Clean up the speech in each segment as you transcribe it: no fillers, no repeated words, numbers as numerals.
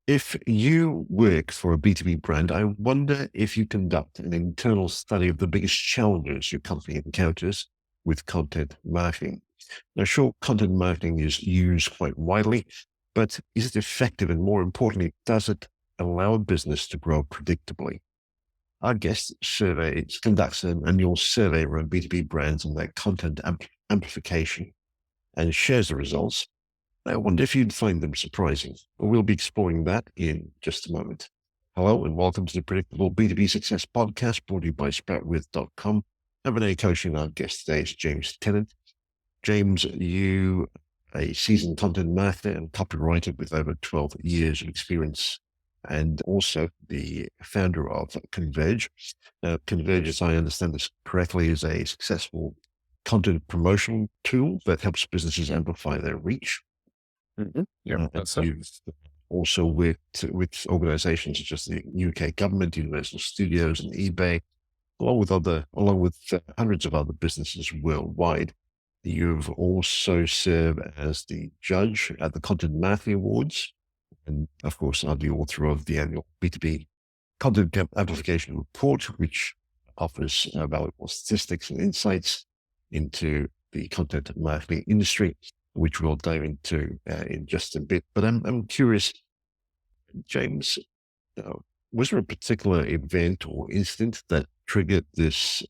If you work for a B2B brand, I wonder if you conduct an internal study of the biggest challenges your company encounters with content marketing. Now, sure, content marketing is used quite widely, but is it effective? And more importantly, does it allow a business to grow predictably? Our guest conducts an annual survey around B2B brands and their content amplification and shares the results. I wonder if you'd find them surprising. We'll be exploring that in just a moment. Hello and welcome to the Predictable B2B Success podcast brought to you by SproutWith.com. I'm Vinay Koshy and our guest today is James Tennant. James, you a seasoned content marketer and copywriter with over 12 years of experience and also the founder of Converge. Converge, as I understand this correctly, is a successful content promotion tool that helps businesses amplify their reach. Mm-hmm. Yeah, that's it. You've also worked with organizations such as the UK government, Universal Studios, and eBay, along with hundreds of other businesses worldwide. You've also served as the judge at the Content Marketing Awards, and of course, are the author of the annual B2B Content Amplification Report, which offers valuable statistics and insights into the content marketing industry, which we'll dive into in just a bit. But I'm curious, James, was there a particular event or incident that triggered this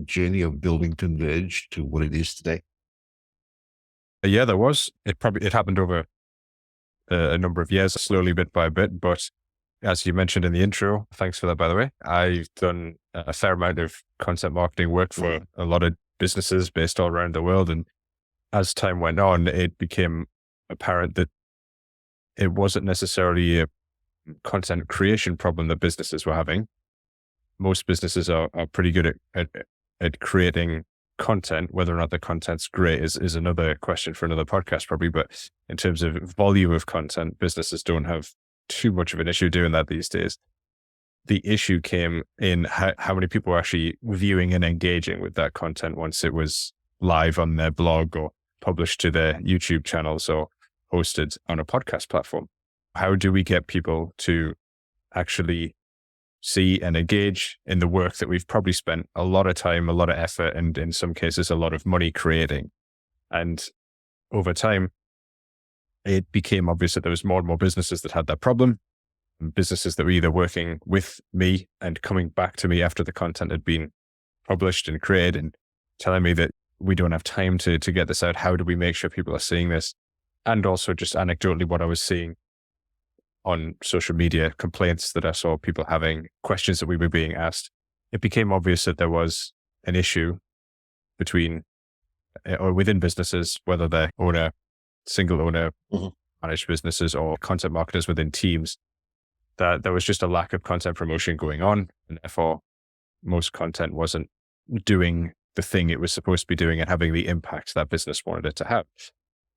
journey of building Converge to what it is today? Yeah, there was. It happened over a number of years, slowly, bit by bit. But as you mentioned in the intro, thanks for that, by the way, I've done a fair amount of content marketing work for a lot of businesses based all around the world. And as time went on, it became apparent that it wasn't necessarily a content creation problem that businesses were having. Most businesses are pretty good at creating content. Whether or not the content's great is another question for another podcast, probably. But in terms of volume of content, businesses don't have too much of an issue doing that these days. The issue came in how many people were actually viewing and engaging with that content once it was live on their blog or published to their YouTube channels or hosted on a podcast platform. How do we get people to actually see and engage in the work that we've probably spent a lot of time, a lot of effort, and in some cases, a lot of money creating? And over time, it became obvious that there was more and more businesses that had that problem. Businesses that were either working with me and coming back to me after the content had been published and created and telling me that we don't have time to get this out. How do we make sure people are seeing this? And also just anecdotally, what I was seeing on social media, complaints that I saw people having, questions that we were being asked. It became obvious that there was an issue between or within businesses, whether they're single owner, managed businesses or content marketers within teams, that there was just a lack of content promotion going on. And therefore, most content wasn't doing the thing it was supposed to be doing and having the impact that business wanted it to have,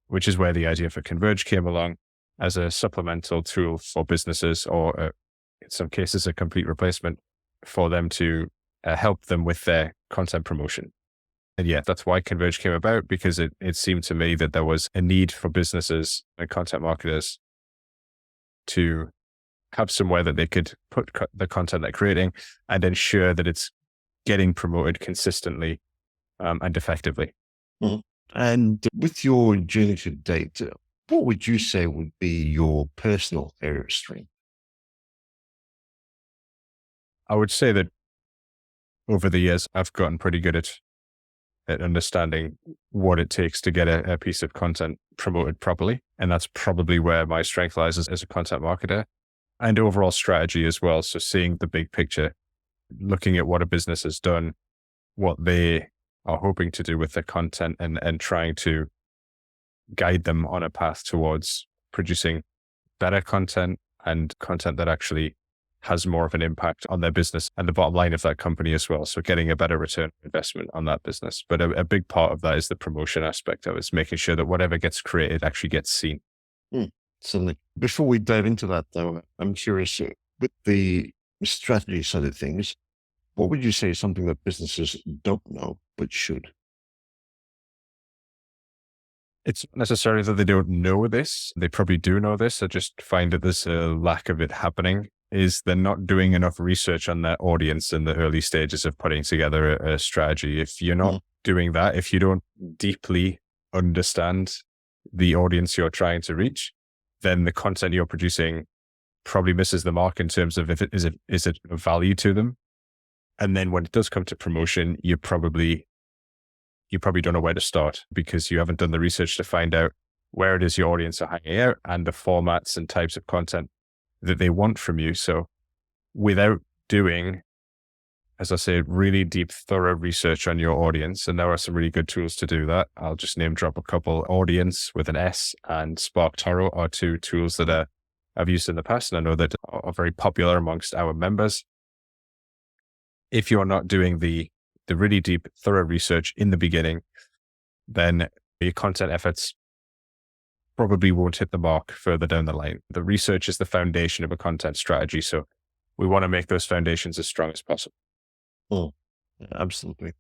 which is where the idea for Converge came along as a supplemental tool for businesses, or in some cases, a complete replacement for them to help them with their content promotion. And yeah, that's why Converge came about, because it seemed to me that there was a need for businesses and content marketers to have somewhere that they could put the content they're creating and ensure that it's getting promoted consistently and effectively. Mm-hmm. And with your journey to date, what would you say would be your personal area of strength? I would say that over the years, I've gotten pretty good at understanding what it takes to get a piece of content promoted properly. And that's probably where my strength lies as a content marketer, and overall strategy as well. So seeing the big picture, looking at what a business has done, what they are hoping to do with their content, and trying to guide them on a path towards producing better content and content that actually has more of an impact on their business and the bottom line of that company as well. So getting a better return on investment on that business. But a big part of that is the promotion aspect of it, is making sure that whatever gets created actually gets seen. Certainly. Before we dive into that, though, I'm curious, with the strategy side of things, what would you say is something that businesses don't know but should? It's not necessarily that they don't know this. They probably do know this. I just find that there's a lack of it happening, is they're not doing enough research on their audience in the early stages of putting together a strategy. If you're not doing that, if you don't deeply understand the audience you're trying to reach, then the content you're producing probably misses the mark in terms of is it of value to them. And then when it does come to promotion, you probably don't know where to start because you haven't done the research to find out where it is your audience are hanging out and the formats and types of content that they want from you. So without doing, as I say, really deep, thorough research on your audience, and there are some really good tools to do that. I'll just name drop a couple. Audience with an S and Spark Toro are two tools that I've used in the past, and I know that are very popular amongst our members. If you're not doing the really deep, thorough research in the beginning, then your content efforts probably won't hit the mark further down the line. The research is the foundation of a content strategy. So we want to make those foundations as strong as possible. Absolutely.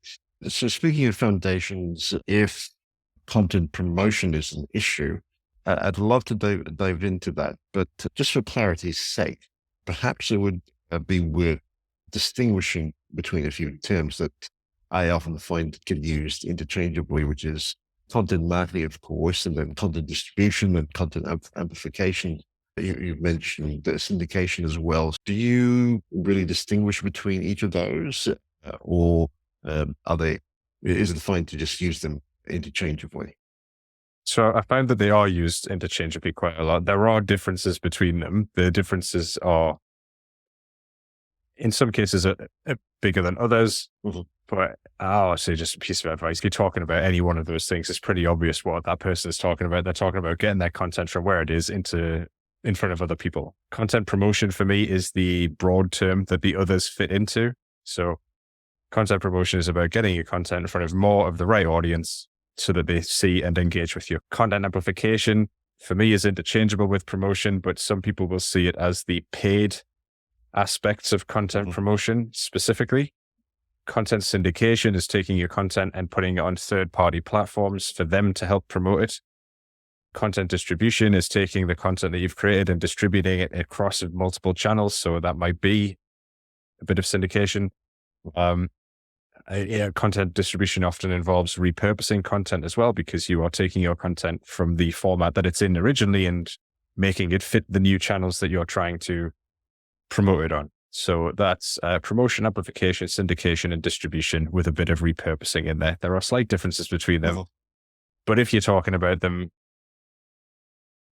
So speaking of foundations, if content promotion is an issue, I'd love to dive into that. But just for clarity's sake, perhaps it would be worth distinguishing between a few terms that I often find get used interchangeably, which is content marketing, of course, and then content distribution and content amplification. You mentioned the syndication as well. Do you really distinguish between each of those, or is it fine to just use them interchangeably? So I found that they are used interchangeably quite a lot. There are differences between them. The differences are, in some cases, are bigger than others. But I'll say just a piece of advice. If you're talking about any one of those things, it's pretty obvious what that person is talking about. They're talking about getting their content from where it is in front of other people. Content promotion for me is the broad term that the others fit into. So content promotion is about getting your content in front of more of the right audience so that they see and engage with you. Content amplification for me is interchangeable with promotion, but some people will see it as the paid aspects of content promotion specifically. Content syndication is taking your content and putting it on third-party platforms for them to help promote it. Content distribution is taking the content that you've created and distributing it across multiple channels. So that might be a bit of syndication. Content distribution often involves repurposing content as well, because you are taking your content from the format that it's in originally and making it fit the new channels that you're trying to promote it on. So that's promotion, amplification, syndication, and distribution with a bit of repurposing in there. There are slight differences between them. But if you're talking about them,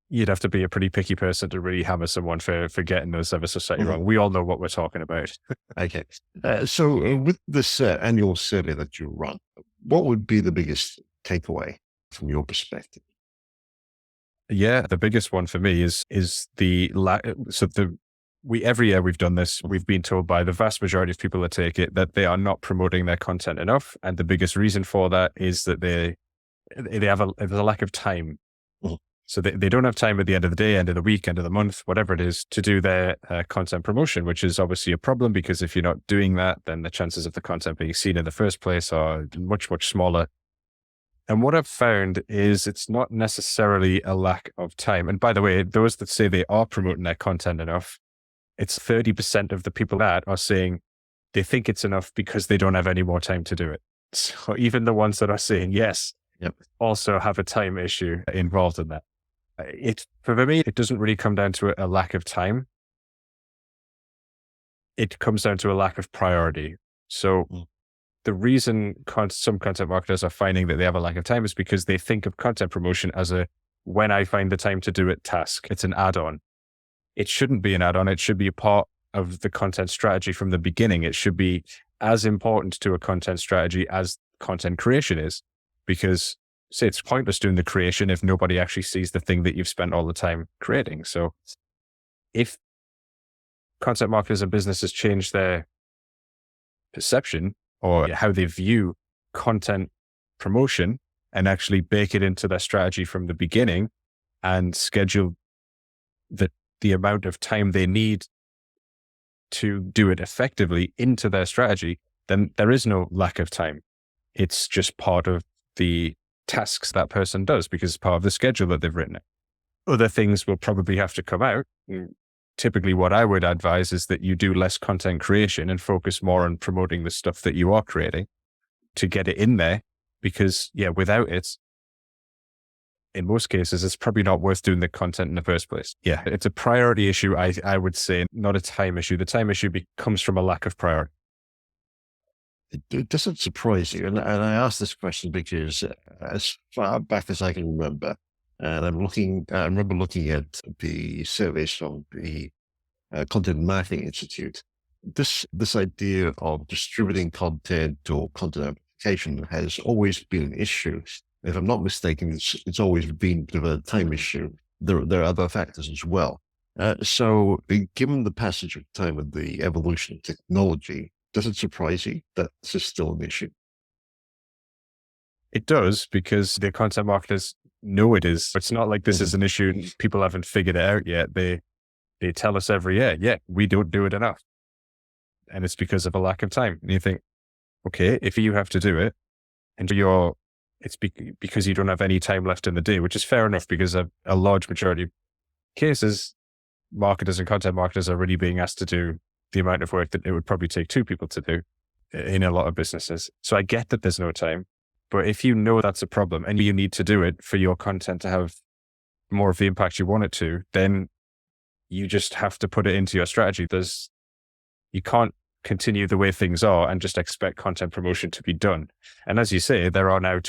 you'd have to be a pretty picky person to really hammer someone for getting those ever so slightly wrong. We all know what we're talking about. Okay. So with this annual survey that you run, what would be the biggest takeaway from your perspective? Yeah, the biggest one for me is every year we've done this, we've been told by the vast majority of people that take it that they are not promoting their content enough. And the biggest reason for that is that there's a lack of time. So they don't have time at the end of the day, end of the week, end of the month, whatever it is, to do their content promotion, which is obviously a problem because if you're not doing that, then the chances of the content being seen in the first place are much, much smaller. And what I've found is it's not necessarily a lack of time. And by the way, those that say they are promoting their content enough, it's 30% of the people that are saying they think it's enough because they don't have any more time to do it. So even the ones that are saying yes, also have a time issue involved in that. For me, it doesn't really come down to a lack of time. It comes down to a lack of priority. So the reason some content marketers are finding that they have a lack of time is because they think of content promotion as when I find the time to do it task. It's an add-on. It shouldn't be an add-on. It should be a part of the content strategy from the beginning. It should be as important to a content strategy as content creation is, because it's pointless doing the creation if nobody actually sees the thing that you've spent all the time creating. So if content marketers and businesses change their perception or how they view content promotion and actually bake it into their strategy from the beginning and schedule the amount of time they need to do it effectively into their strategy, then there is no lack of time. It's just part of the tasks that person does because it's part of the schedule that they've written. Other things will probably have to come out. Typically, what I would advise is that you do less content creation and focus more on promoting the stuff that you are creating to get it in there. Because, without it, in most cases, it's probably not worth doing the content in the first place. Yeah, it's a priority issue, I would say, not a time issue. The time issue comes from a lack of priority. It doesn't surprise you. And I ask this question because as far back as I can remember, and I remember looking at the surveys from the Content Marketing Institute. This idea of distributing content or content amplification has always been an issue. If I'm not mistaken, it's always been a bit of a time issue. There are other factors as well. So given the passage of time and the evolution of technology, does it surprise you that this is still an issue? It does, because the content marketers know it is. It's not like this is an issue and people haven't figured it out yet. They tell us every year, we don't do it enough. And it's because of a lack of time. And you think, okay, if you have to do it and it's because you don't have any time left in the day, which is fair enough, because a large majority of cases, marketers and content marketers are really being asked to do the amount of work that it would probably take two people to do in a lot of businesses. So I get that there's no time, but if you know that's a problem and you need to do it for your content to have more of the impact you want it to, then you just have to put it into your strategy. You can't continue the way things are and just expect content promotion to be done. And as you say, there are now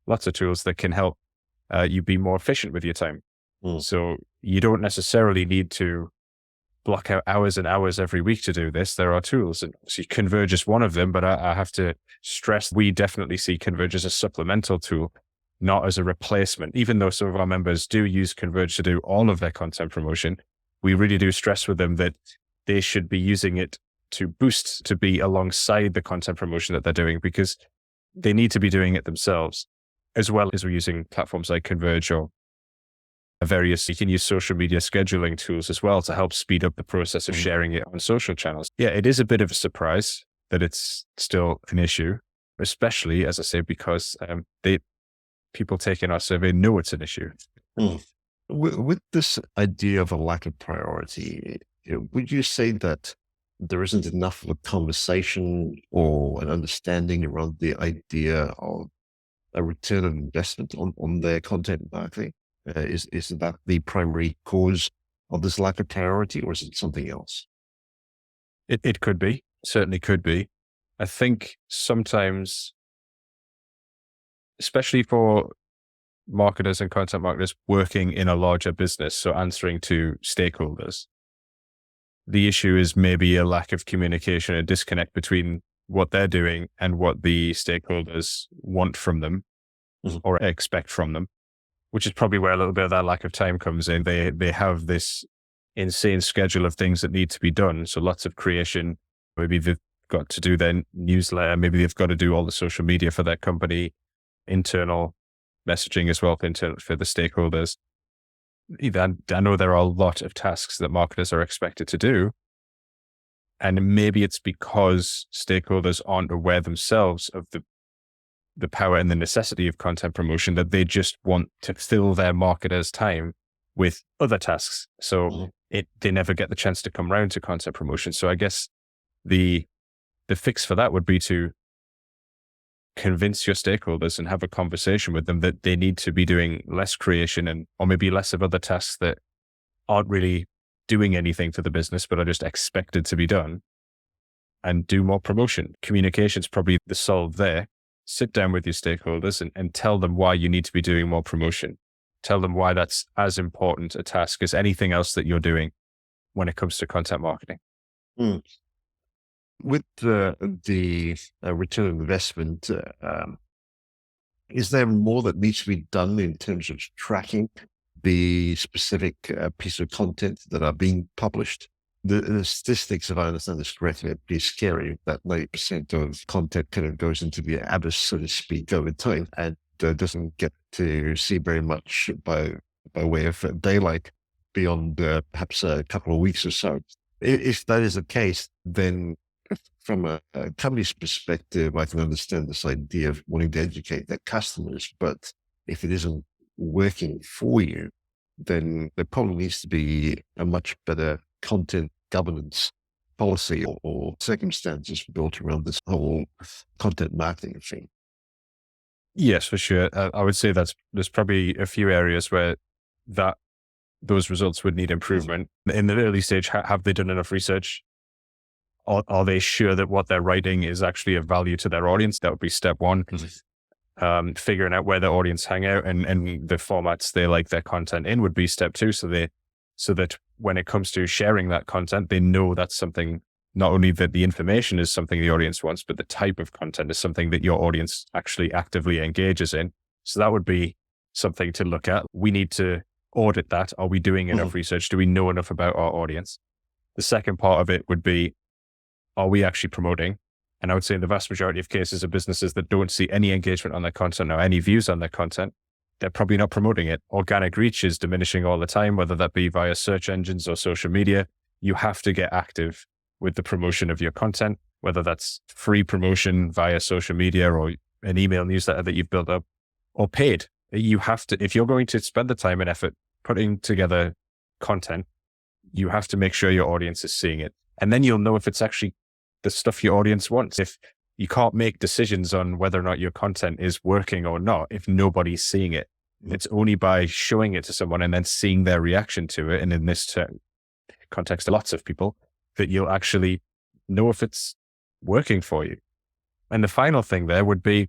lots of tools that can help you be more efficient with your time. So you don't necessarily need to block out hours and hours every week to do this. There are tools, and see, Converge is one of them, but I have to stress, we definitely see Converge as a supplemental tool, not as a replacement. Even though some of our members do use Converge to do all of their content promotion, we really do stress with them that they should be using it to boost, to be alongside the content promotion that they're doing, because they need to be doing it themselves, as well as we're using platforms like Converge or you can use social media scheduling tools as well to help speed up the process of sharing it on social channels. Yeah, it is a bit of a surprise that it's still an issue, especially, as I say, because people taking our survey know it's an issue. With this idea of a lack of priority, would you say that there isn't enough of a conversation or an understanding around the idea of a return on investment on their content marketing? Is that the primary cause of this lack of priority, or is it something else? It could be, certainly could be. I think sometimes, especially for marketers and content marketers working in a larger business, so answering to stakeholders, the issue is maybe a lack of communication, a disconnect between what they're doing and what the stakeholders want from them or expect from them, which is probably where a little bit of that lack of time comes in. They have this insane schedule of things that need to be done. So lots of creation. Maybe they've got to do their newsletter. Maybe they've got to do all the social media for their company, internal messaging as well for the stakeholders. I know there are a lot of tasks that marketers are expected to do. And maybe it's because stakeholders aren't aware themselves of the power and the necessity of content promotion, that they just want to fill their marketers' time with other tasks. So they never get the chance to come around to content promotion. So I guess the fix for that would be to convince your stakeholders and have a conversation with them that they need to be doing less creation or maybe less of other tasks that aren't really doing anything for the business, but are just expected to be done, and do more promotion. Communication is probably the solve there. Sit down with your stakeholders and tell them why you need to be doing more promotion. Tell them why that's as important a task as anything else that you're doing when it comes to content marketing. With the return on investment, is there more that needs to be done in terms of tracking the specific piece of content that are being published? The statistics, if I understand this correctly, are pretty scary, that 90% of content kind of goes into the abyss, so to speak, over time, and doesn't get to see very much by way of daylight beyond perhaps a couple of weeks or so. If that is the case, then from a company's perspective, I can understand this idea of wanting to educate their customers, but if it isn't working for you, then there probably needs to be a much better content governance policy or circumstances built around this whole content marketing thing. Yes, for sure. I would say there's probably a few areas where those results would need improvement. In the early stage, have they done enough research? Are they sure that what they're writing is actually of value to their audience? That would be step one. Figuring out where their audience hang out and the formats they like their content in would be step two. So that when it comes to sharing that content, they know that's something, not only that the information is something the audience wants, but the type of content is something that your audience actually actively engages in. So that would be something to look at. We need to audit that. Are we doing enough research? Do we know enough about our audience? The second part of it would be, are we actually promoting? And I would say in the vast majority of cases of businesses that don't see any engagement on their content or any views on their content, they're probably not promoting it. Organic reach is diminishing all the time, whether that be via search engines or social media. You have to get active with the promotion of your content, whether that's free promotion via social media or an email newsletter that you've built up, or paid. You have to, if you're going to spend the time and effort putting together content, you have to make sure your audience is seeing it. And then you'll know if it's actually the stuff your audience wants. If you can't make decisions on whether or not your content is working or not, if nobody's seeing it, it's only by showing it to someone and then seeing their reaction to it. And in this context, lots of people, that you'll actually know if it's working for you. And the final thing there would be,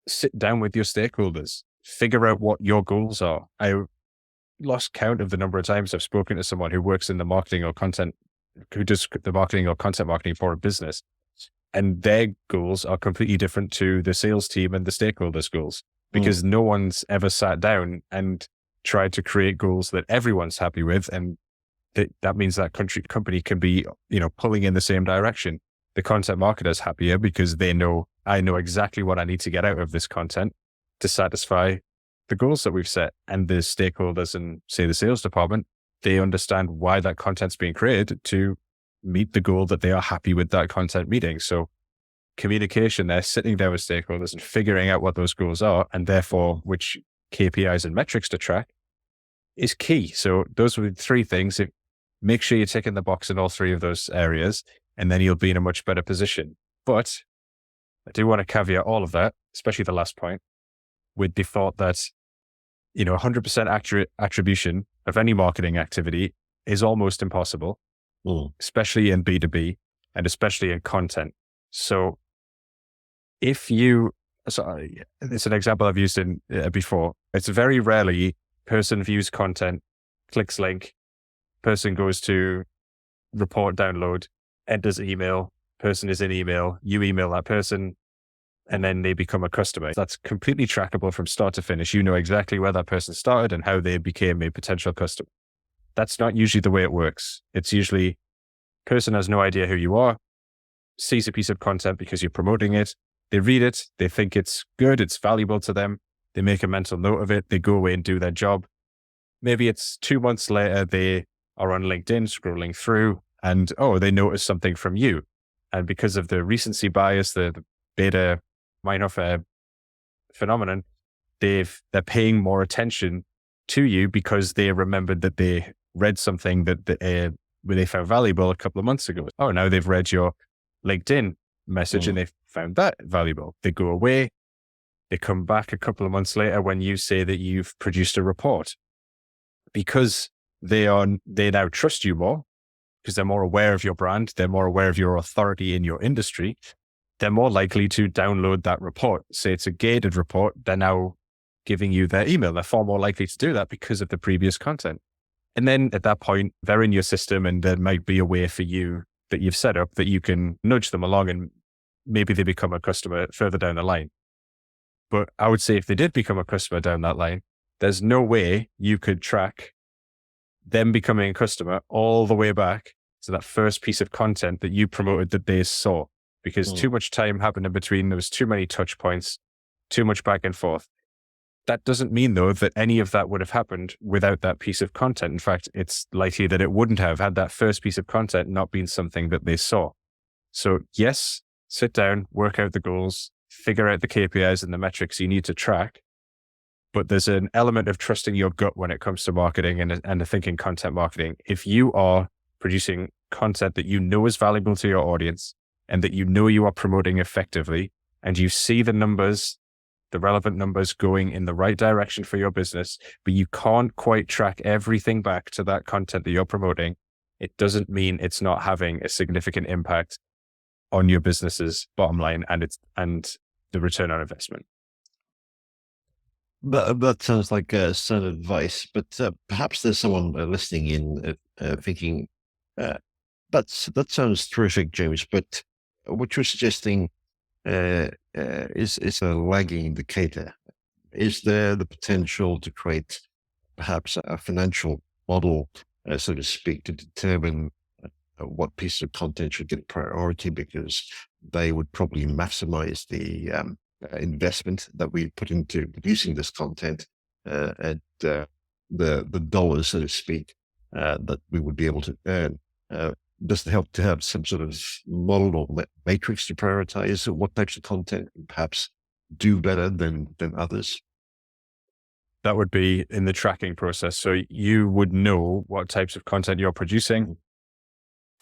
sit down with your stakeholders, figure out what your goals are. I lost count of the number of times I've spoken to someone who works in the marketing or content, who does the marketing or content marketing for a business, and their goals are completely different to the sales team and the stakeholders' goals, because no one's ever sat down and tried to create goals that everyone's happy with. And that means that company can be, pulling in the same direction. The content marketer's happier because they know, I know exactly what I need to get out of this content to satisfy the goals that we've set. And the stakeholders and, say, the sales department, they understand why that content's being created to meet the goal that they are happy with that content meeting. So communication, they're sitting there with stakeholders and figuring out what those goals are, and therefore which KPIs and metrics to track, is key. So those would be three things. Make sure you're ticking the box in all three of those areas, and then you'll be in a much better position. But I do want to caveat all of that, especially the last point, with the thought that 100% accurate attribution of any marketing activity is almost impossible, especially in B2B and especially in content. So it's an example I've used in before. It's very rarely person views content, clicks link, person goes to report download, enters email, person is in email, you email that person, and then they become a customer. That's completely trackable from start to finish. You know exactly where that person started and how they became a potential customer. That's not usually the way it works. It's usually person has no idea who you are, sees a piece of content because you're promoting it. They read it. They think it's good. It's valuable to them. They make a mental note of it. They go away and do their job. Maybe it's 2 months later, they are on LinkedIn scrolling through and, they notice something from you. And because of the recency bias, the beta Meinhof phenomenon, they're paying more attention to you because they remembered that they read something that they found valuable a couple of months ago. Now they've read your LinkedIn message and they found that valuable. They go away. They come back a couple of months later when you say that you've produced a report, because they now trust you more because they're more aware of your brand. They're more aware of your authority in your industry. They're more likely to download that report. Say it's a gated report. They're now giving you their email. They're far more likely to do that because of the previous content. And then at that point, they're in your system and there might be a way for you that you've set up that you can nudge them along and maybe they become a customer further down the line. But I would say if they did become a customer down that line, there's no way you could track them becoming a customer all the way back to that first piece of content that you promoted that they saw, because too much time happened in between. There was too many touch points, too much back and forth. That doesn't mean, though, that any of that would have happened without that piece of content. In fact, it's likely that it wouldn't have had that first piece of content not been something that they saw. So yes, sit down, work out the goals, figure out the KPIs and the metrics you need to track. But there's an element of trusting your gut when it comes to marketing and thinking content marketing. If you are producing content that you know is valuable to your audience and that you know you are promoting effectively, and you see the numbers, the relevant numbers going in the right direction for your business, but you can't quite track everything back to that content that you're promoting, it doesn't mean it's not having a significant impact on your business's bottom line and the return on investment. That sounds like sound advice, but perhaps there's someone listening in thinking, that sounds terrific, James, but what you're suggesting is a lagging indicator. Is there the potential to create perhaps a financial model, so to speak, to determine what piece of content should get priority, because they would probably maximize the investment that we put into producing this content and the dollars, so to speak, that we would be able to earn? Does it help to have some sort of model or matrix to prioritize what types of content perhaps do better than others? That would be in the tracking process. So you would know what types of content you're producing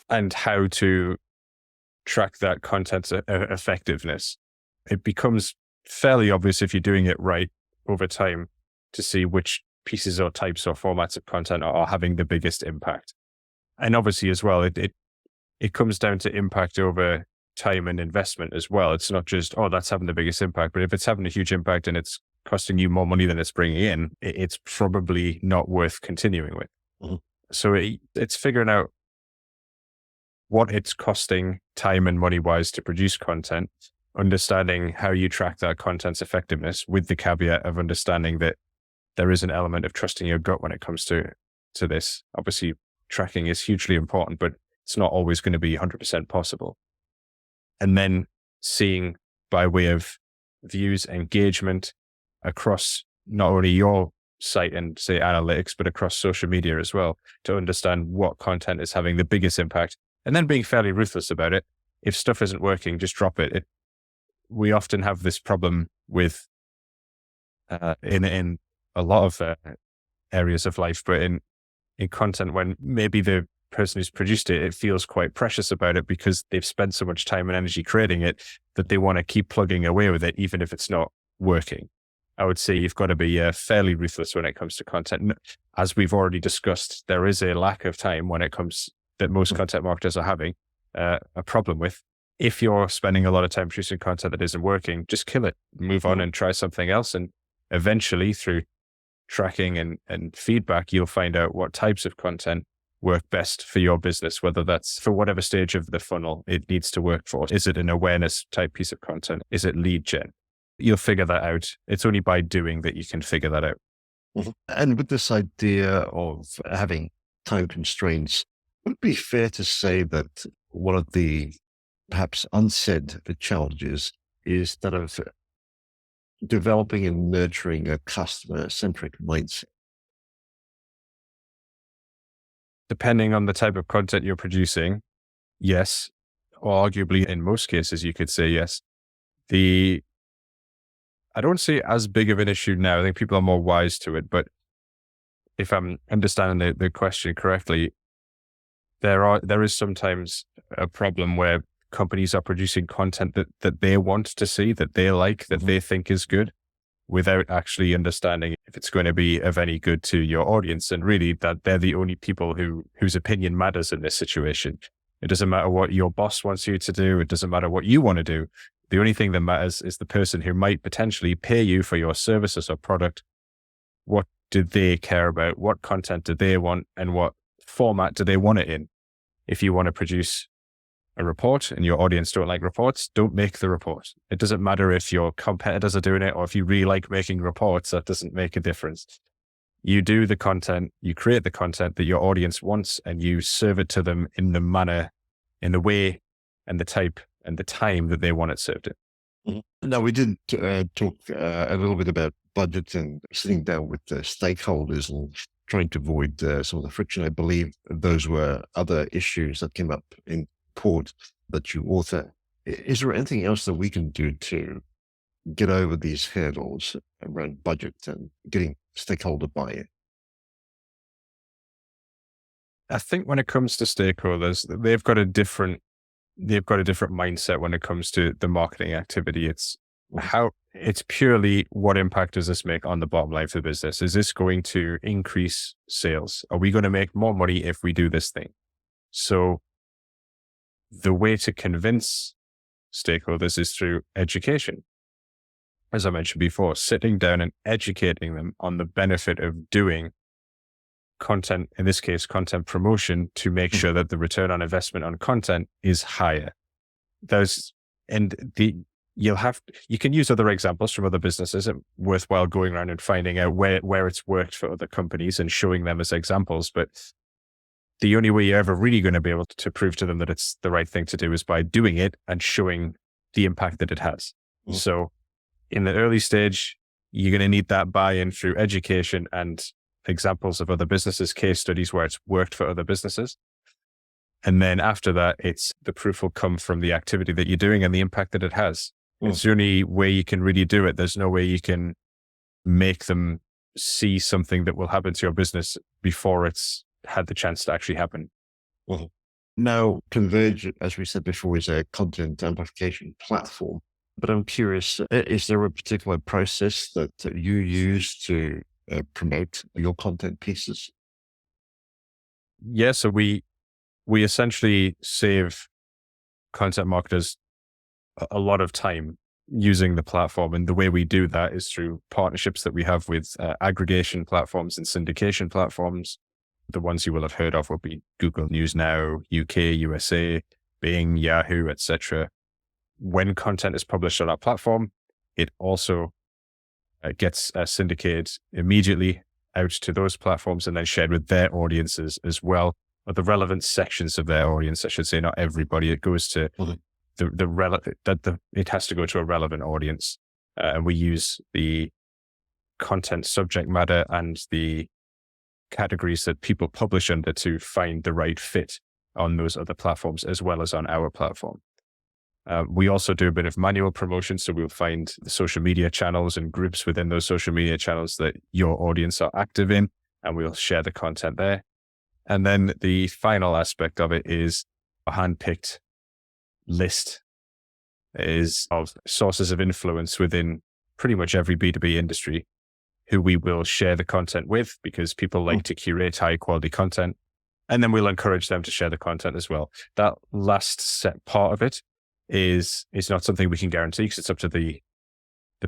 and how to track that content's effectiveness. It becomes fairly obvious if you're doing it right over time to see which pieces or types or formats of content are having the biggest impact. And obviously as well, it comes down to impact over time and investment as well. It's not just, oh, that's having the biggest impact, but if it's having a huge impact and it's costing you more money than it's bringing in, it's probably not worth continuing with. Mm-hmm. So it's figuring out what it's costing time and money wise to produce content, understanding how you track that content's effectiveness with the caveat of understanding that there is an element of trusting your gut when it comes to this. Obviously, tracking is hugely important, but it's not always going to be 100% possible. And then seeing by way of views, engagement across not only your site and say analytics, but across social media as well, to understand what content is having the biggest impact, and then being fairly ruthless about it. If stuff isn't working, just drop it. We often have this problem with in a lot of areas of life, but in content, when maybe the person who's produced it feels quite precious about it because they've spent so much time and energy creating it that they want to keep plugging away with it, even if it's not working. I would say you've got to be fairly ruthless when it comes to content. As we've already discussed, there is a lack of time when it comes that most content marketers are having a problem with. If you're spending a lot of time producing content that isn't working, just kill it, move on and try something else. And eventually through tracking and feedback, you'll find out what types of content work best for your business, whether that's for whatever stage of the funnel it needs to work for. Is it an awareness type piece of content? Is it lead gen? You'll figure that out. It's only by doing that you can figure that out. Mm-hmm. And with this idea of having time constraints, would it be fair to say that one of the perhaps unsaid challenges is that of developing and nurturing a customer-centric mindset? Depending on the type of content you're producing, yes, or arguably in most cases, you could say yes. I don't see it as big of an issue now. I think people are more wise to it, but if I'm understanding the question correctly, there is sometimes a problem where companies are producing content that they want to see, that they like, that they think is good, without actually understanding if it's going to be of any good to your audience. And really that they're the only people whose opinion matters in this situation. It doesn't matter what your boss wants you to do. It doesn't matter what you want to do. The only thing that matters is the person who might potentially pay you for your services or product. What do they care about? What content do they want? And what format do they want it in? If you want to produce a report and your audience don't like reports, don't make the report. It doesn't matter if your competitors are doing it or if you really like making reports, that doesn't make a difference. You do the content, you create the content that your audience wants, and you serve it to them in the manner, in the way and the type and the time that they want it served in. Mm-hmm. Now, we did talk a little bit about budget and sitting down with the stakeholders and trying to avoid some of the friction. I believe those were other issues that came up in court that you author. Is there anything else that we can do to get over these hurdles around budget and getting stakeholder buy-in? I think when it comes to stakeholders, they've got a different mindset when it comes to the marketing activity. It's purely what impact does this make on the bottom line for the business? Is this going to increase sales? Are we going to make more money if we do this thing? So the way to convince stakeholders is through education. As I mentioned before, sitting down and educating them on the benefit of doing content, in this case, content promotion, to make sure that the return on investment on content is higher. You can use other examples from other businesses. It's worthwhile going around and finding out where it's worked for other companies and showing them as examples. But the only way you're ever really going to be able to prove to them that it's the right thing to do is by doing it and showing the impact that it has. Mm. So in the early stage, you're going to need that buy-in through education and examples of other businesses, case studies where it's worked for other businesses. And then after that, the proof will come from the activity that you're doing and the impact that it has. It's the only way you can really do it. There's no way you can make them see something that will happen to your business before it's had the chance to actually happen. Well, now, Converge, as we said before, is a content amplification platform. But I'm curious, is there a particular process that you use to promote your content pieces? Yeah, so we essentially save content marketers a lot of time using the platform. And the way we do that is through partnerships that we have with aggregation platforms and syndication platforms. The ones you will have heard of will be Google News Now, UK, USA, Bing, Yahoo, etc. When content is published on our platform, it also gets syndicated immediately out to those platforms and then shared with their audiences as well, or the relevant sections of their audience. I should say, not everybody. It goes to it has to go to a relevant audience, and we use the content subject matter and the categories that people publish under to find the right fit on those other platforms as well as on our platform. We also do a bit of manual promotion, so we'll find the social media channels and groups within those social media channels that your audience are active in, and we'll share the content there. And then the final aspect of it is a handpicked list of sources of influence within pretty much every B2B industry who we will share the content with, because people like to curate high quality content. And then we'll encourage them to share the content as well. That last set part of it is not something we can guarantee, because it's up to the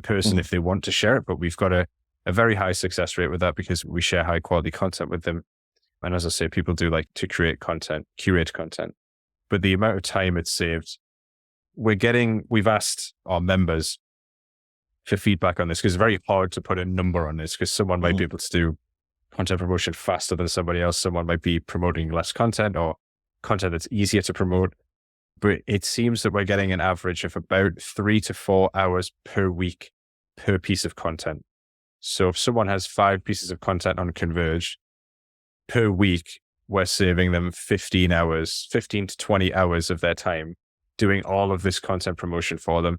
person if they want to share it. But we've got a very high success rate with that because we share high quality content with them. And as I say, people do like to curate content. But the amount of time it's saved, we've asked our members for feedback on this, because it's very hard to put a number on this, because someone might be able to do content promotion faster than somebody else. Someone might be promoting less content or content that's easier to promote. But it seems that we're getting an average of about 3 to 4 hours per week per piece of content. So if someone has 5 pieces of content on Converge per week, we're saving them 15 to 20 hours of their time doing all of this content promotion for them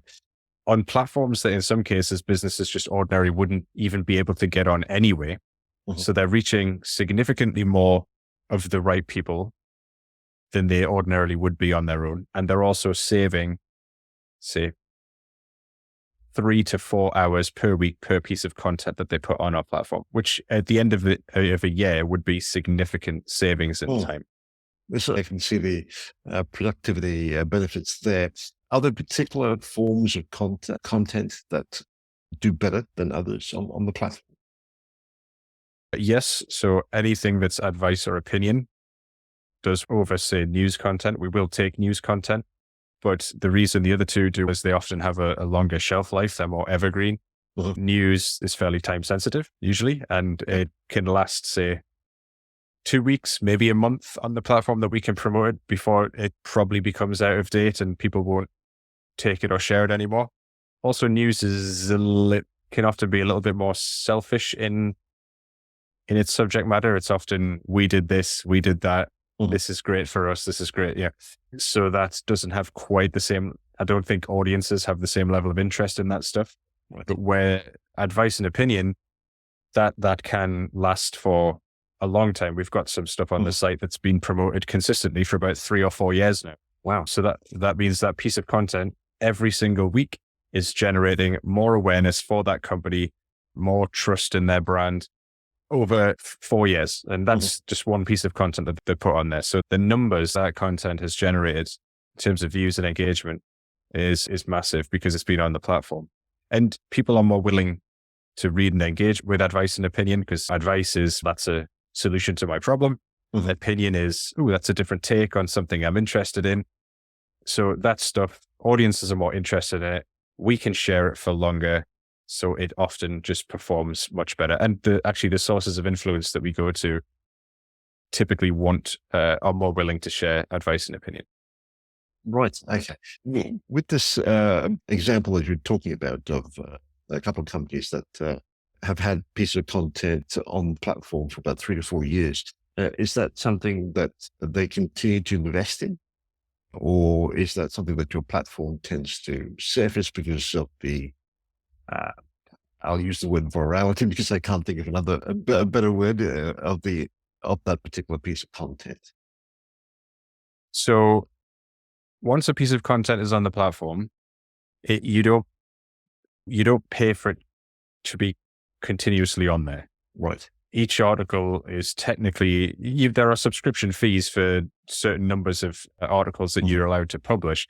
on platforms that in some cases businesses just ordinarily wouldn't even be able to get on anyway. So they're reaching significantly more of the right people than they ordinarily would be on their own. And they're also saving, say, 3 to 4 hours per week per piece of content that they put on our platform, which at the end of a year would be significant savings in time. So I can see the productivity benefits there. Are there particular forms of content that do better than others on the platform? Yes. So anything that's advice or opinion does over, say, news content. We will take news content, but the reason the other two do is they often have a longer shelf life. They're more evergreen. News is fairly time sensitive usually, and it can last, say, 2 weeks, maybe a month on the platform that we can promote it before it probably becomes out of date and people won't take it or share it anymore. Also, news is can often be a little bit more selfish in its subject matter. It's often, we did this, we did that. This is great for us. This is great. Yeah. So that doesn't have quite the same, I don't think audiences have the same level of interest in that stuff. But where advice and opinion, that can last for a long time. We've got some stuff on the site that's been promoted consistently for about 3 or 4 years now. Wow. So that means that piece of content every single week is generating more awareness for that company, more trust in their brand over 4 years. And that's just one piece of content that they put on there. So the numbers that content has generated in terms of views and engagement is massive because it's been on the platform. And people are more willing to read and engage with advice and opinion, because advice is, that's a solution to my problem. Opinion is, that's a different take on something I'm interested in. So that stuff, audiences are more interested in it. We can share it for longer. So it often just performs much better. And the sources of influence that we go to typically are more willing to share advice and opinion. Right. Okay. With this example that you're talking about of a couple of companies that have had pieces of content on the platform for about 3 to 4 years, is that something that they continue to invest in? Or is that something that your platform tends to surface because of the, I'll use the word virality because I can't think of a better word of that particular piece of content? So once a piece of content is on the platform, you don't pay for it to be continuously on there. Right. Each article is technically, there are subscription fees for certain numbers of articles that you're allowed to publish,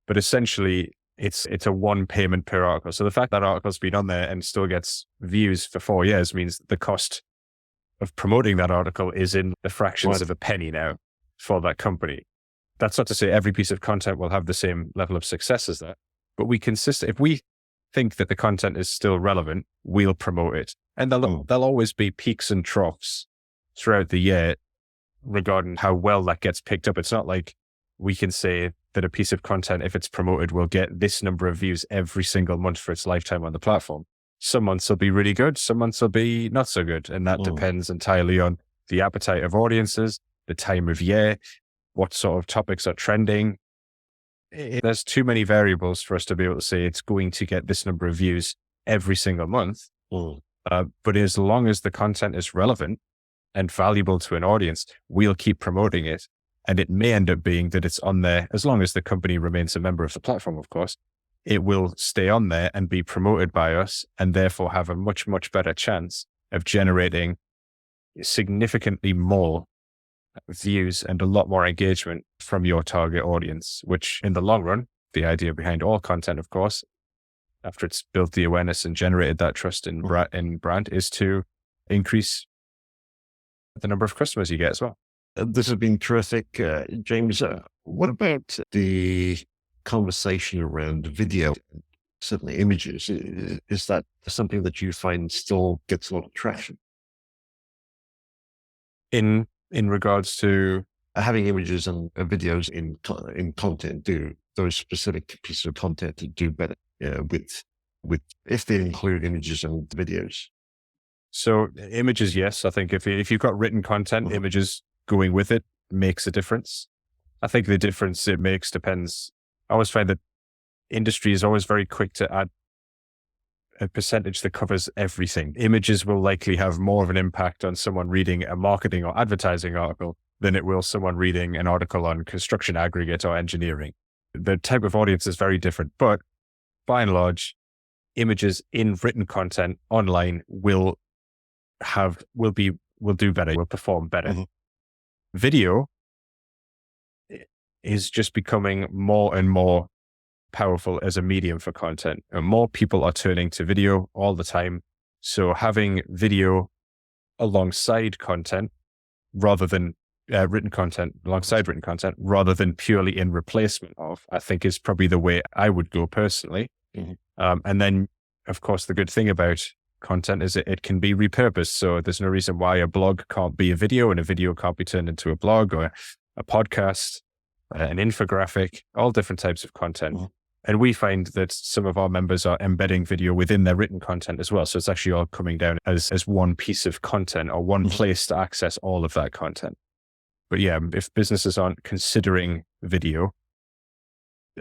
but essentially it's a one payment per article. So the fact that article's been on there and still gets views for 4 years means the cost of promoting that article is in the fractions of a penny now for that company. That's not to say every piece of content will have the same level of success as that, but if we think that the content is still relevant, we'll promote it. And there'll always be peaks and troughs throughout the year regarding how well that gets picked up. It's not like we can say that a piece of content, if it's promoted, will get this number of views every single month for its lifetime on the platform. Some months will be really good, some months will be not so good. And that depends entirely on the appetite of audiences, the time of year, what sort of topics are trending. There's too many variables for us to be able to say it's going to get this number of views every single month. But as long as the content is relevant and valuable to an audience, we'll keep promoting it. And it may end up being that it's on there, as long as the company remains a member of the platform, of course, it will stay on there and be promoted by us, and therefore have a much, much better chance of generating significantly more views and a lot more engagement from your target audience, which in the long run, the idea behind all content, of course, after it's built the awareness and generated that trust in brand, is to increase the number of customers you get as well. This has been terrific. James, what about the conversation around video, certainly images? Is that something that you find still gets a lot of traction? In regards to having images and videos in content, do those specific pieces of content to do better with if they include images and videos? So images, yes. I think if you've got written content, images going with it makes a difference. I think the difference it makes depends. I always find that industry is always very quick to add a percentage that covers everything. Images will likely have more of an impact on someone reading a marketing or advertising article than it will someone reading an article on construction aggregate or engineering. The type of audience is very different, but by and large, images in written content online will do better, will perform better. Video is just becoming more and more powerful as a medium for content, and more people are turning to video all the time. So having video alongside content rather than written content alongside written content rather than purely in replacement of, I think is probably the way I would go personally. And then of course the good thing about content is it can be repurposed. So there's no reason why a blog can't be a video and a video can't be turned into a blog or a podcast, an infographic, all different types of content. And we find that some of our members are embedding video within their written content as well. So it's actually all coming down as one piece of content or one place to access all of that content. But yeah, if businesses aren't considering video,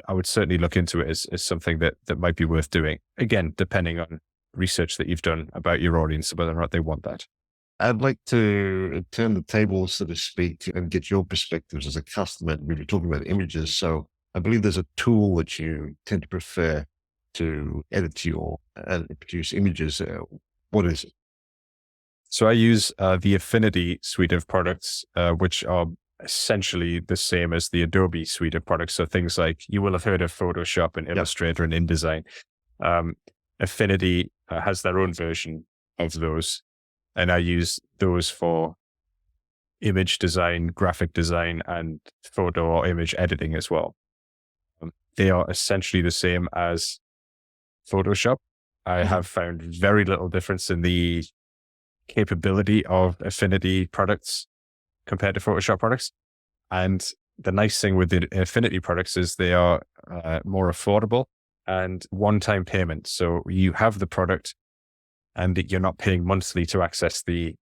I would certainly look into it as something that might be worth doing. Again, depending on research that you've done about your audience, whether or not they want that. I'd like to turn the table, so to speak, and get your perspectives as a customer. We were talking about images. So I believe there's a tool that you tend to prefer to edit your and produce images. What is it? So I use the Affinity suite of products, which are essentially the same as the Adobe suite of products. So things like, you will have heard of Photoshop and Illustrator and InDesign. Affinity has their own version of those. And I use those for image design, graphic design, and photo or image editing as well. They are essentially the same as Photoshop. I have found very little difference in the capability of Affinity products compared to Photoshop products. And the nice thing with the Affinity products is they are more affordable and one-time payment. So you have the product and you're not paying monthly to access the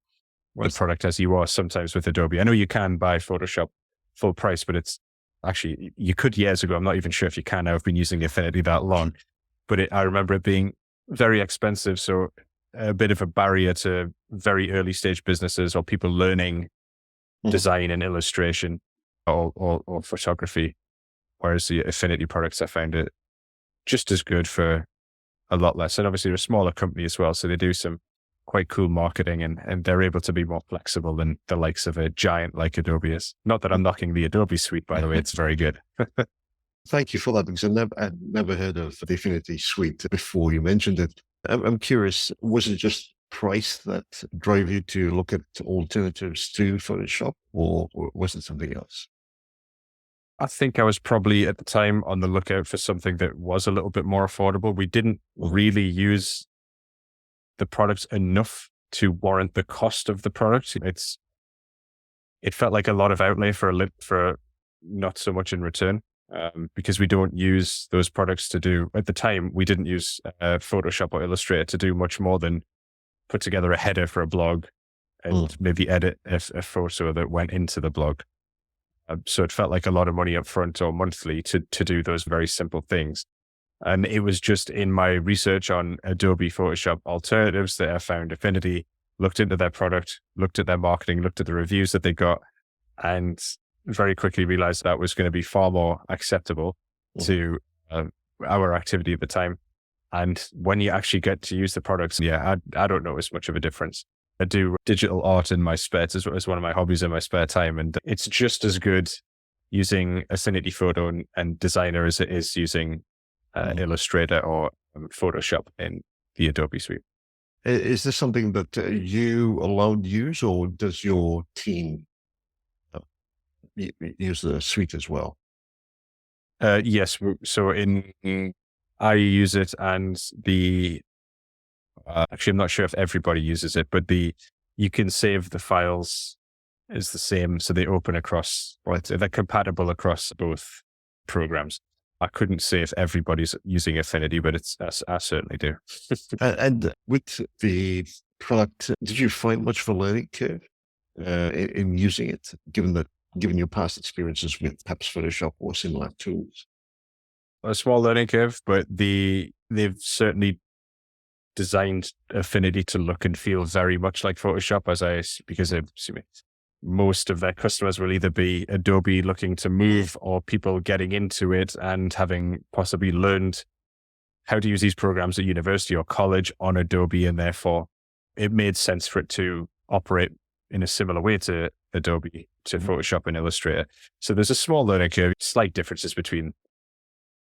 product as you are sometimes with Adobe. I know you can buy Photoshop full price, but it's actually, you could years ago. I'm not even sure if you can now. I've been using the Affinity that long, but I remember it being very expensive. So a bit of a barrier to very early stage businesses or people learning design and illustration or photography. Whereas the Affinity products, I found it just as good for a lot less. And obviously they're a smaller company as well. So they do some quite cool marketing and they're able to be more flexible than the likes of a giant like Adobe is. Not that I'm knocking the Adobe suite, by the way, it's very good. Thank you for that, because I'd never heard of the Affinity suite before you mentioned it. I'm curious, was it just price that drove you to look at alternatives to Photoshop, or was it something else? I think I was probably at the time on the lookout for something that was a little bit more affordable. We didn't really use the product enough to warrant the cost of the product. It felt like a lot of outlay for not so much in return, because we don't use those products to do, at the time, we didn't use Photoshop or Illustrator to do much more than put together a header for a blog and maybe edit a photo that went into the blog. So it felt like a lot of money up front or monthly to do those very simple things. And it was just in my research on Adobe Photoshop alternatives that I found Affinity, looked into their product, looked at their marketing, looked at the reviews that they got, and very quickly realized that was going to be far more acceptable to our activity at the time. And when you actually get to use the products, I don't notice much of a difference. I do digital art in my spare time, as one of my hobbies in my spare time. And it's just as good using Affinity Photo and Designer as it is using Illustrator or Photoshop in the Adobe suite. Is this something that you alone use, or does your team use the suite as well? Yes. So I use it, and actually, I'm not sure if everybody uses it, but you can save the files is the same. So they open across, right? They're compatible across both programs. I couldn't say if everybody's using Affinity, but I certainly do. And with the product, did you find much of a learning curve in using it, given your past experiences with perhaps Photoshop or similar tools? A small learning curve, but they've certainly designed Affinity to look and feel very much like Photoshop, because most of their customers will either be Adobe looking to move or people getting into it and having possibly learned how to use these programs at university or college on Adobe. And therefore it made sense for it to operate in a similar way to Adobe, to Photoshop and Illustrator. So there's a small learning curve, slight differences between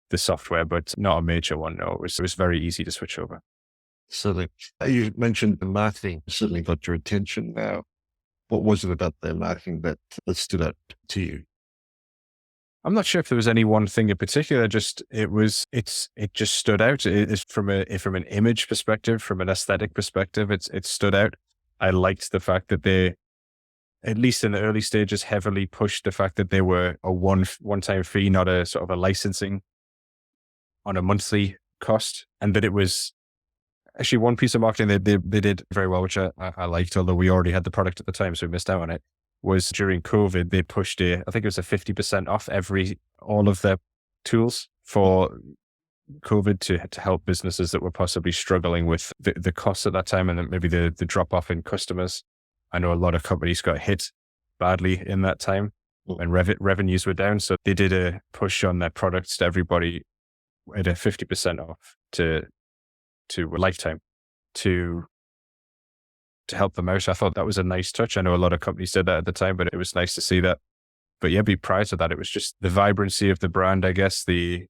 the software, but not a major one. No, it was very easy to switch over. So you mentioned the marketing certainly got your attention. Now, what was it about their marketing that stood out to you? I'm not sure if there was any one thing in particular. It just stood out. It's from an image perspective, from an aesthetic perspective, it stood out. I liked the fact that they, at least in the early stages, heavily pushed the fact that they were a one-time fee, not a sort of a licensing on a monthly cost, and that it was actually one piece of marketing they did very well, which I liked, although we already had the product at the time, so we missed out on it, was during COVID, they pushed I think it was a 50% off all of their tools for COVID to help businesses that were possibly struggling with the costs at that time, and then maybe the drop off in customers. I know a lot of companies got hit badly in that time when revenues were down. So they did a push on their products to everybody at a 50% off to a lifetime to help them out. I thought that was a nice touch. I know a lot of companies did that at the time, but it was nice to see that. But yeah, prior to that, it was just the vibrancy of the brand, I guess, the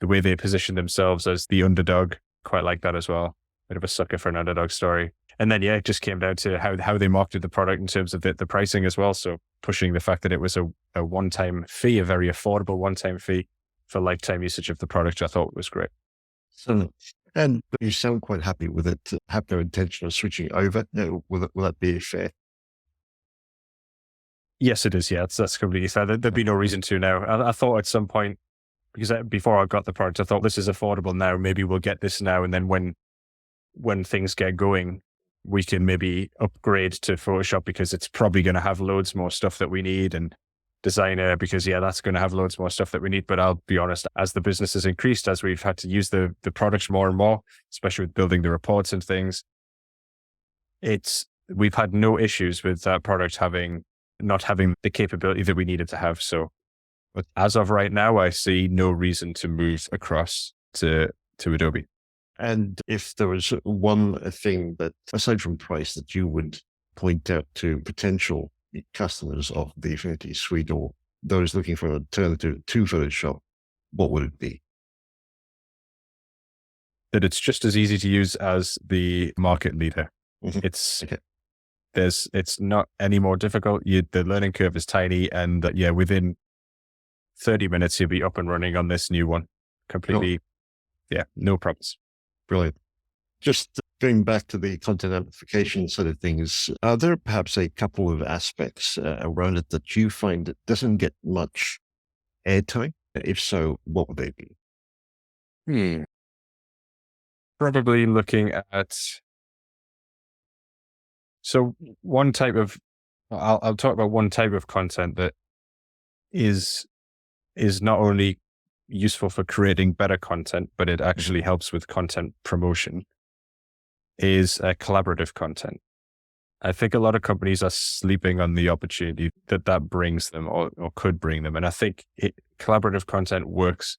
way they positioned themselves as the underdog. Quite like that as well. Bit of a sucker for an underdog story. And then, yeah, it just came down to how they marketed the product in terms of the pricing as well. So pushing the fact that it was a one-time fee, a very affordable one-time fee for lifetime usage of the product, I thought was great. So, and you sound quite happy with it. Have no intention of switching over. No, will that be fair? Yes, it is. Yeah, that's completely fair. There'd be no reason to now. I thought at some point, because before I got the product, I thought this is affordable now. Maybe we'll get this now. And then when things get going, we can maybe upgrade to Photoshop because it's probably going to have loads more stuff that we need, and Designer because that's going to have loads more stuff that we need. But I'll be honest, as the business has increased, as we've had to use the products more and more, especially with building the reports and things, we've had no issues with that product not having the capability that we needed to have. So as of right now, I see no reason to move across to Adobe. And if there was one thing that, aside from price, that you would point out to potential customers of the Affinity Suite or those looking for an alternative to Photoshop, what would it be? That it's just as easy to use as the market leader. Mm-hmm. It's not any more difficult. The learning curve is tiny, and within 30 minutes, you'll be up and running on this new one completely. No problems. Brilliant. Just going back to the content amplification side of things, are there perhaps a couple of aspects around it that you find it doesn't get much airtime? If so, what would they be? Probably looking at, so one type of, I'll talk about one type of content that is not only useful for creating better content, but it actually helps with content promotion, is collaborative content. I think a lot of companies are sleeping on the opportunity that brings them or could bring them. And I think collaborative content works.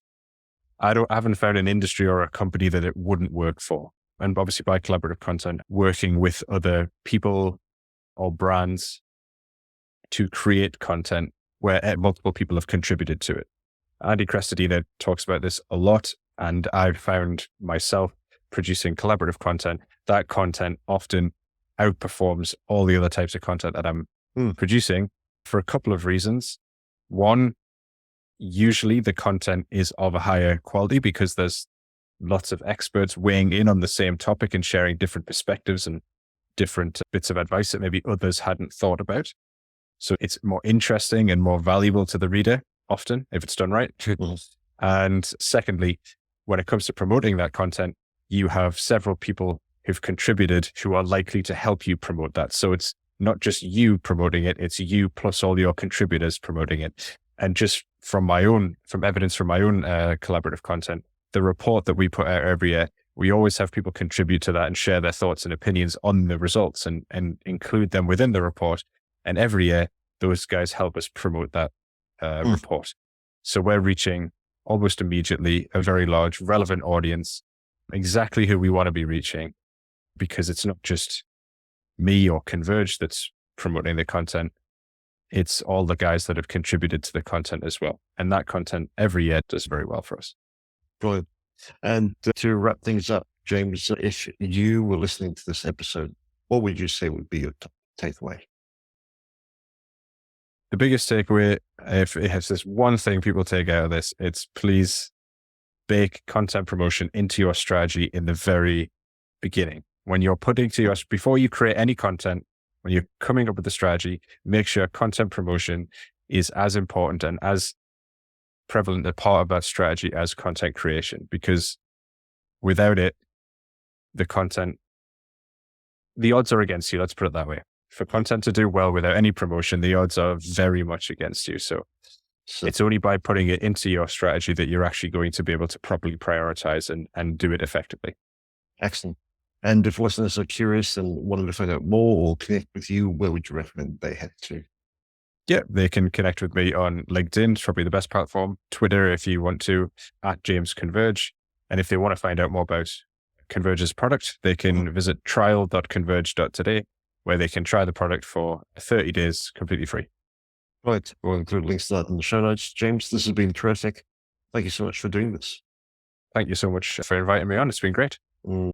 I haven't found an industry or a company that it wouldn't work for. And obviously by collaborative content, working with other people or brands to create content where multiple people have contributed to it. Andy Crestodina talks about this a lot, and I've found myself producing collaborative content. That content often outperforms all the other types of content that I'm producing for a couple of reasons. One, usually the content is of a higher quality because there's lots of experts weighing in on the same topic and sharing different perspectives and different bits of advice that maybe others hadn't thought about. So it's more interesting and more valuable to the reader often if it's done right. And secondly, when it comes to promoting that content, you have several people who've contributed who are likely to help you promote that. So it's not just you promoting it, it's you plus all your contributors promoting it. And just from evidence from my own collaborative content, the report that we put out every year, we always have people contribute to that and share their thoughts and opinions on the results and include them within the report. And every year, those guys help us promote that report. So we're reaching almost immediately a very large relevant audience, exactly who we want to be reaching, because it's not just me or Converge that's promoting the content. It's all the guys that have contributed to the content as well. And that content every year does very well for us. Brilliant. And to wrap things up, James, if you were listening to this episode, what would you say would be your takeaway? The biggest takeaway, if there's one thing people take out of this, it's please bake content promotion into your strategy in the very beginning. When you're before you create any content, when you're coming up with the strategy, make sure content promotion is as important and as prevalent a part of that strategy as content creation, because without it, the odds are against you. Let's put it that way. For content to do well without any promotion, the odds are very much against you. So it's only by putting it into your strategy that you're actually going to be able to properly prioritize and do it effectively. Excellent. And if listeners are curious and wanted to find out more or connect with you, where would you recommend they head to? Yeah, they can connect with me on LinkedIn. It's probably the best platform. Twitter, if you want to, @JamesConverge. And if they want to find out more about Converge's product, they can visit trial.converge.today, where they can try the product for 30 days completely free. Right. We'll include links to that in the show notes. James, this has been terrific. Thank you so much for doing this. Thank you so much for inviting me on. It's been great.